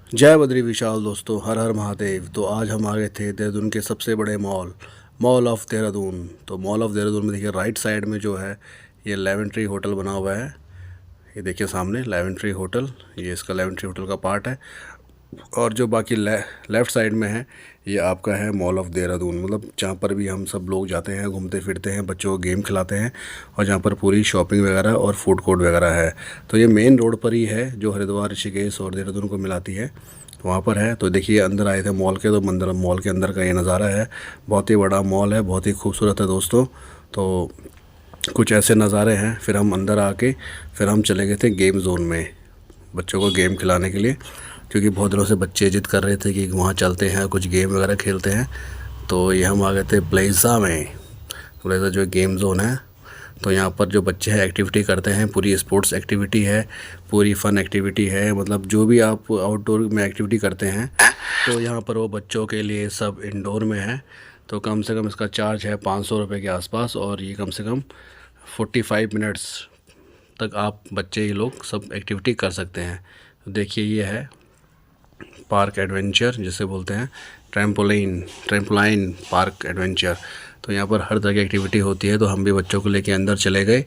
जय बद्री विशाल दोस्तों, हर हर महादेव। तो आज हम आ गए थे देहरादून के सबसे बड़े मॉल, मॉल ऑफ देहरादून। तो मॉल ऑफ देहरादून में देखिए राइट साइड में जो है ये लेवन ट्री होटल बना हुआ है। ये देखिए सामने लेवन ट्री होटल, ये इसका लेवन ट्री होटल का पार्ट है। और जो बाकी लेफ़्ट साइड में है ये आपका है मॉल ऑफ देहरादून, मतलब जहाँ पर भी हम सब लोग जाते हैं, घूमते फिरते हैं, बच्चों को गेम खिलाते हैं और जहाँ पर पूरी शॉपिंग वगैरह और फूड कोर्ट वगैरह है। तो ये मेन रोड पर ही है जो हरिद्वार, ऋषिकेश और देहरादून को मिलाती है, वहाँ पर है। तो देखिए अंदर आए थे मॉल के, तो मंदिर मॉल के अंदर का ये नज़ारा है। बहुत ही बड़ा मॉल है, बहुत ही खूबसूरत है दोस्तों। तो कुछ ऐसे नज़ारे हैं। फिर हम अंदर आके फिर हम चले गए थे गेम जोन में, बच्चों को गेम खिलाने के लिए, क्योंकि बहुत दिनों से बच्चे जिद कर रहे थे कि वहाँ चलते हैं कुछ गेम वगैरह खेलते हैं। तो ये हम आ गए थे प्लेज़ा में। प्लेज़ा जो गेम जोन है, तो यहाँ पर जो बच्चे हैं एक्टिविटी करते हैं, पूरी स्पोर्ट्स एक्टिविटी है, पूरी फ़न एक्टिविटी है, मतलब जो भी आप आउटडोर में एक्टिविटी करते हैं तो यहाँ पर वो बच्चों के लिए सब इंडोर में है। तो कम से कम इसका चार्ज है 500 रुपये के आसपास, और ये कम से कम 45 मिनट्स तक आप बच्चे ये लोग सब एक्टिविटी कर सकते हैं। तो देखिए ये है पार्क एडवेंचर जिसे बोलते हैं, ट्रैम्पोलाइन पार्क एडवेंचर। तो यहाँ पर हर तरह की एक्टिविटी होती है। तो हम भी बच्चों को लेके अंदर चले गए।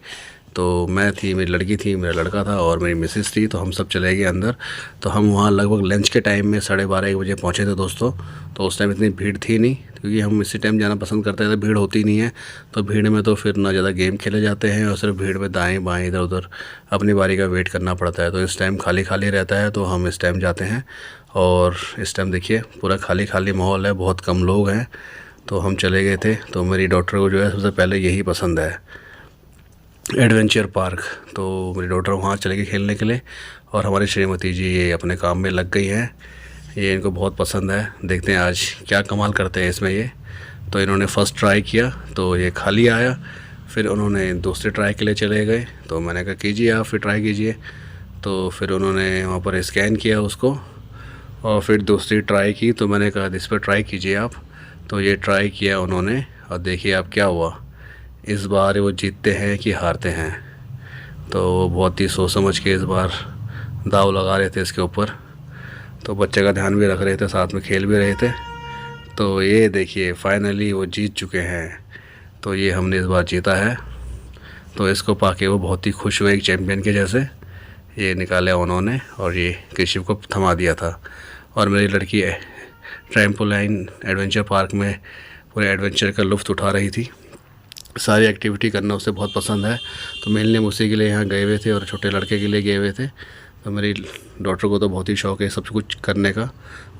तो मैं थी, मेरी लड़की थी, मेरा लड़का था और मेरी मिसेस थी। तो हम सब चले गए अंदर। तो हम वहाँ लगभग लंच के टाइम में 12:30 बजे पहुँचे थे दोस्तों। तो उस टाइम इतनी भीड़ थी नहीं, क्योंकि हम इसी टाइम जाना पसंद करते हैं, तो भीड़ होती नहीं है। तो भीड़ में तो फिर ना ज़्यादा गेम खेले जाते हैं और सिर्फ भीड़ में दाएँ बाएँ इधर उधर अपनी बारी का वेट करना पड़ता है। तो इस टाइम खाली खाली रहता है, तो हम इस टाइम जाते हैं। और इस टाइम देखिए पूरा खाली खाली माहौल है, बहुत कम लोग हैं। तो हम चले गए थे। तो मेरी डॉटर को जो है सबसे पहले यही पसंद है, एडवेंचर पार्क। तो मेरी डॉटर वहाँ चले गई खेलने के लिए, और हमारी श्रीमती जी ये अपने काम में लग गई हैं। ये इनको बहुत पसंद है। देखते हैं आज क्या कमाल करते हैं इसमें ये। तो इन्होंने फ़र्स्ट ट्राई किया तो ये खाली आया, फिर उन्होंने दूसरे ट्राई के लिए चले गए। तो मैंने कहा कीजिए आप, फिर ट्राई कीजिए। तो फिर उन्होंने वहाँ पर स्कैन किया उसको और फिर दूसरी ट्राई की। तो मैंने कहा इस पर ट्राई कीजिए आप। तो ये ट्राई किया उन्होंने, और देखिए अब क्या हुआ, इस बार वो जीतते हैं कि हारते हैं। तो वो बहुत ही सोच समझ के इस बार दाव लगा रहे थे इसके ऊपर। तो बच्चे का ध्यान भी रख रहे थे, साथ में खेल भी रहे थे। तो ये देखिए फाइनली वो जीत चुके हैं। तो ये हमने इस बार जीता है। तो इसको पाके वो बहुत ही खुश हुए, एक चैम्पियन के जैसे। ये निकाला उन्होंने और ये केशिव को थमा दिया था। और मेरी लड़की ट्रैम्पोलाइन एडवेंचर पार्क में पूरे एडवेंचर का लुत्फ़ उठा रही थी। सारी एक्टिविटी करना उसे बहुत पसंद है। तो मेनली हम उसी के लिए यहाँ गए हुए थे और छोटे लड़के के लिए गए हुए थे। तो मेरी डॉटर को तो बहुत ही शौक़ है सब कुछ करने का।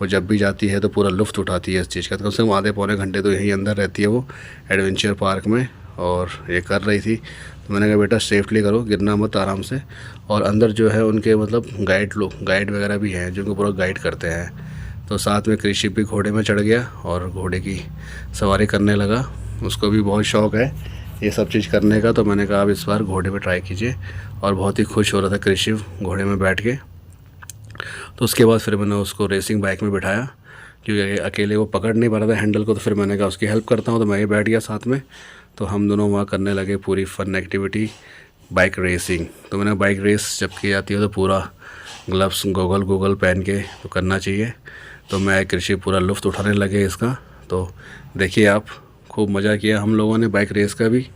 वो जब भी जाती है तो पूरा लुत्फ़ उठाती है इस चीज़ का। तो कम से कम आधे पौने घंटे तो यहीं अंदर रहती है वो एडवेंचर पार्क में, और ये कर रही थी। तो मैंने कहा बेटा सेफ्टली करो, गिरना मत, आराम से। और अंदर जो है उनके मतलब गाइड वगैरह भी हैं जो उनको पूरा गाइड करते हैं। तो साथ में कृषि भी घोड़े में चढ़ गया और घोड़े की सवारी करने लगा। उसको भी बहुत शौक़ है ये सब चीज़ करने का। तो मैंने कहा आप इस बार घोड़े पे ट्राई कीजिए, और बहुत ही खुश हो रहा था कृषि घोड़े में बैठ के। तो उसके बाद फिर मैंने उसको रेसिंग बाइक में बिठाया, क्योंकि अकेले वो पकड़ नहीं पा रहा था हैंडल को। तो फिर मैंने कहा उसकी हेल्प करता हूँ, तो मैं ही बैठ गया साथ में। तो हम दोनों वहाँ करने लगे पूरी फ़न एक्टिविटी, बाइक रेसिंग। तो मैंने बाइक रेस जब की जाती है तो पूरा ग्लव्स गूगल पहन के तो करना चाहिए। तो मैं कृषि पूरा लुत्फ़ उठाने लगे इसका। तो देखिए आप, खूब मज़ा किया हम लोगों ने बाइक रेस का भी।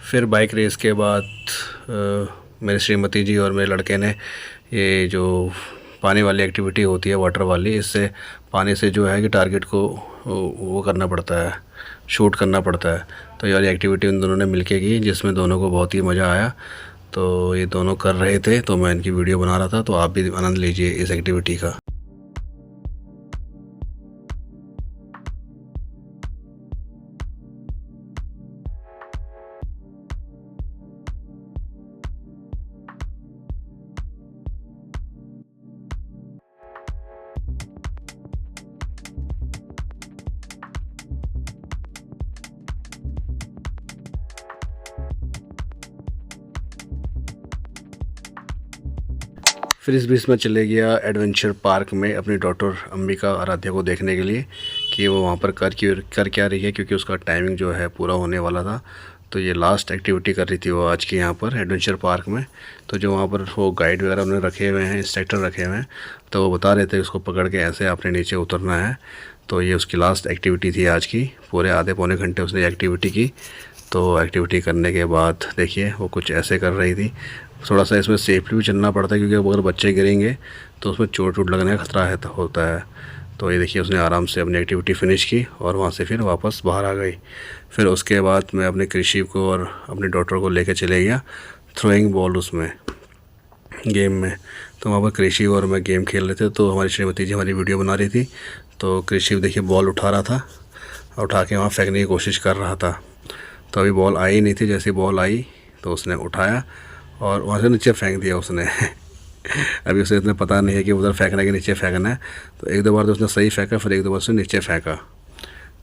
फिर बाइक रेस के बाद मेरी श्रीमती जी और मेरे लड़के ने ये जो पानी वाली एक्टिविटी होती है, वाटर वाली, इससे पानी से जो है कि टारगेट को वो करना पड़ता है, शूट करना पड़ता है। तो ये वाली एक्टिविटी उन दोनों ने मिलके की, जिसमें दोनों को बहुत ही मज़ा आया। तो ये दोनों कर रहे थे तो मैं इनकी वीडियो बना रहा था, तो आप भी आनंद लीजिए इस एक्टिविटी का। फिर इस बीच में चले गया एडवेंचर पार्क में अपनी डॉटर अंबिका आराध्या को देखने के लिए कि वो वहाँ पर कर क्या रही है, क्योंकि उसका टाइमिंग जो है पूरा होने वाला था। तो ये लास्ट एक्टिविटी कर रही थी वो आज की यहाँ पर एडवेंचर पार्क में। तो जो वहाँ पर वो गाइड वगैरह उन्होंने रखे हुए हैं, इंस्ट्रक्टर रखे हुए हैं, तो वो बता रहे थे उसको पकड़ के ऐसे आपने नीचे उतरना है। तो ये उसकी लास्ट एक्टिविटी थी आज की। पूरे आधे पौने घंटे उसने एक्टिविटी की। तो एक्टिविटी करने के बाद देखिए वो कुछ ऐसे कर रही थी। थोड़ा सा इसमें सेफ्टी भी चलना पड़ता है, क्योंकि अगर बच्चे गिरेंगे तो उसमें चोट वोट लगने का खतरा है होता है। तो ये देखिए उसने आराम से अपनी एक्टिविटी फ़िनिश की और वहाँ से फिर वापस बाहर आ गई। फिर उसके बाद मैं अपने कृषि को और अपनी डॉटर को लेकर चले गया थ्रोइंग बॉल उसमें गेम में। तो वहाँ पर कृषि और मैं गेम खेल रहे थे, तो हमारी श्रीमती जी हमारी वीडियो बना रही थी। तो कृषि देखिए बॉल उठा रहा था, उठा के वहाँ फेंकने की कोशिश कर रहा था। तो अभी बॉल आई नहीं थी, जैसे बॉल आई तो उसने उठाया और वहाँ से नीचे फेंक दिया उसने। अभी उसे इतना पता नहीं है कि उधर फेंकना है कि नीचे फेंकना है। तो एक दो बार तो उसने सही फेंका, फिर एक दो बार उसने नीचे फेंका।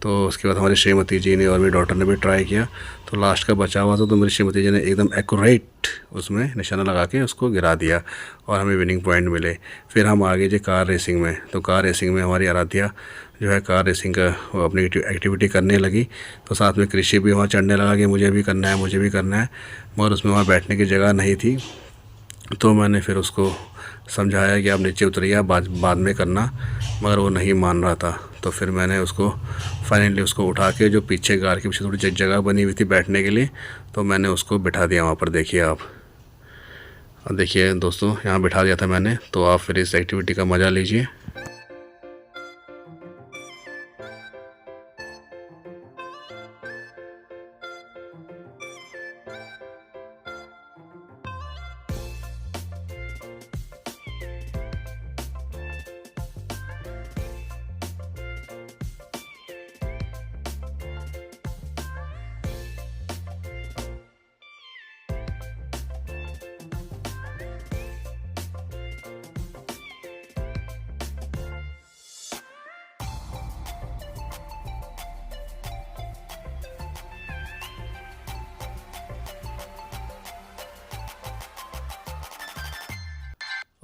तो उसके बाद हमारी श्रीमती जी ने और मेरी डॉटर ने भी ट्राई किया। तो लास्ट का बचा हुआ था, तो मेरी श्रीमती जी ने एकदम एक्यूरेट उसमें निशाना लगा के उसको गिरा दिया और हमें विनिंग पॉइंट मिले। फिर हम आगे जो कार रेसिंग में, तो कार रेसिंग में हमारी आराध्या जो है कार रेसिंग का वो अपनी एक्टिविटी करने लगी। तो साथ में कृषि भी वहाँ चढ़ने लगा कि मुझे भी करना है, मुझे भी करना है। मगर उसमें वहाँ बैठने की जगह नहीं थी। तो मैंने फिर उसको समझाया कि आप नीचे उतरिए, बाद में करना, मगर वो नहीं मान रहा था। तो फिर मैंने उसको फाइनली उसको उठा के जो पीछे कार के पीछे थोड़ी जगह बनी हुई थी बैठने के लिए, तो मैंने उसको बिठा दिया वहाँ पर। देखिए आप, देखिए दोस्तों यहाँ बिठा दिया था मैंने। तो आप फिर इस एक्टिविटी का मज़ा लीजिए।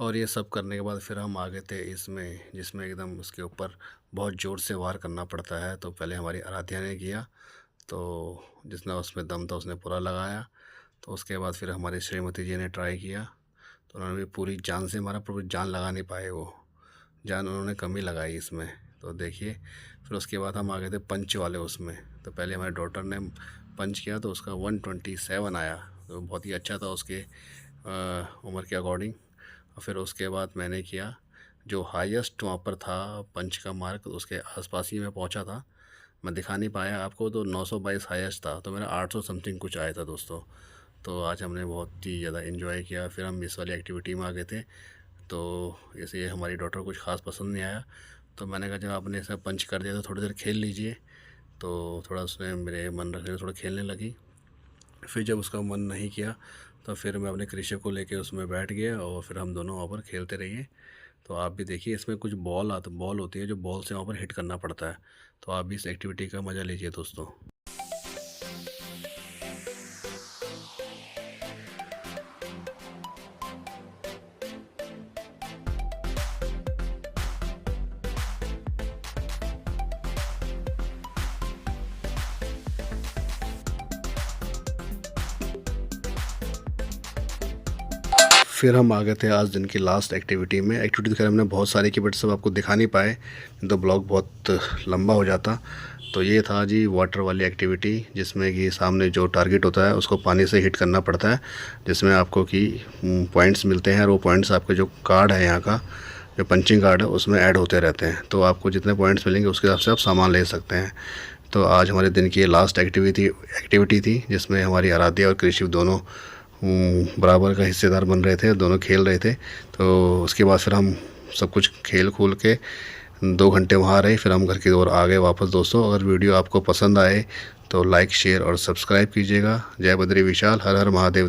और ये सब करने के बाद फिर हम आ गए थे इसमें, जिसमें एकदम उसके ऊपर बहुत ज़ोर से वार करना पड़ता है। तो पहले हमारी आराध्या ने किया, तो जितना उसमें दम था उसने पूरा लगाया। तो उसके बाद फिर हमारी श्रीमती जी ने ट्राई किया, तो उन्होंने भी पूरी जान से मारा, पूरी जान लगा नहीं पाए वो, जान उन्होंने कम ही लगाई इसमें। तो देखिए फिर उसके बाद हम आ गए थे पंच वाले उसमें। तो पहले हमारी डॉटर ने पंच किया तो उसका 127 आया, तो बहुत ही अच्छा था उसके उम्र के अकॉर्डिंग। और फिर उसके बाद मैंने किया जो हाईएस्ट वहाँ पर था पंच का मार्क, उसके आसपास ही मैं पहुँचा था। मैं दिखा नहीं पाया आपको, तो 922 हाईएस्ट था, तो मेरा 800 समथिंग कुछ आया था दोस्तों। तो आज हमने बहुत ही ज़्यादा इन्जॉय किया। फिर हम इस वाली एक्टिविटी में आ गए थे। तो इसलिए हमारी डॉटर कुछ ख़ास पसंद नहीं आया। तो मैंने कहा जब आपने ऐसा पंच कर दिया तो थोड़ी देर खेल लीजिए। तो थोड़ा उसने मेरे मन रखने थोड़ा खेलने लगी। फिर जब उसका मन नहीं किया तो फिर मैं अपने कृषि को लेके उसमें बैठ गया और फिर हम दोनों वहाँ पर खेलते रहिए। तो आप भी देखिए, इसमें कुछ बॉल होती है जो बॉल से वहाँ पर हिट करना पड़ता है। तो आप भी इस एक्टिविटी का मज़ा लीजिए दोस्तों। फिर हम आ गए थे आज दिन की लास्ट एक्टिविटी में। एक्टिविटी खैर हमने बहुत सारी की, बट सब आपको दिखा नहीं पाए, तो ब्लॉग बहुत लंबा हो जाता। तो ये था जी वाटर वाली एक्टिविटी, जिसमें कि सामने जो टारगेट होता है उसको पानी से हिट करना पड़ता है, जिसमें आपको कि पॉइंट्स मिलते हैं और वो पॉइंट्स आपके जो कार्ड है यहाँ का जो पंचिंग कार्ड है उसमें ऐड होते रहते हैं। तो आपको जितने पॉइंट्स मिलेंगे उसके हिसाब से आप सामान ले सकते हैं। तो आज हमारे दिन की ये लास्ट एक्टिविटी थी, जिसमें हमारी आराध्या और कृषि दोनों बराबर का हिस्सेदार बन रहे थे, दोनों खेल रहे थे। तो उसके बाद फिर हम सब कुछ खेल खूल के 2 घंटे वहाँ रहे, फिर हम घर की ओर आ गए वापस। दोस्तों, अगर वीडियो आपको पसंद आए तो लाइक, शेयर और सब्सक्राइब कीजिएगा। जय बद्री विशाल, हर हर महादेव।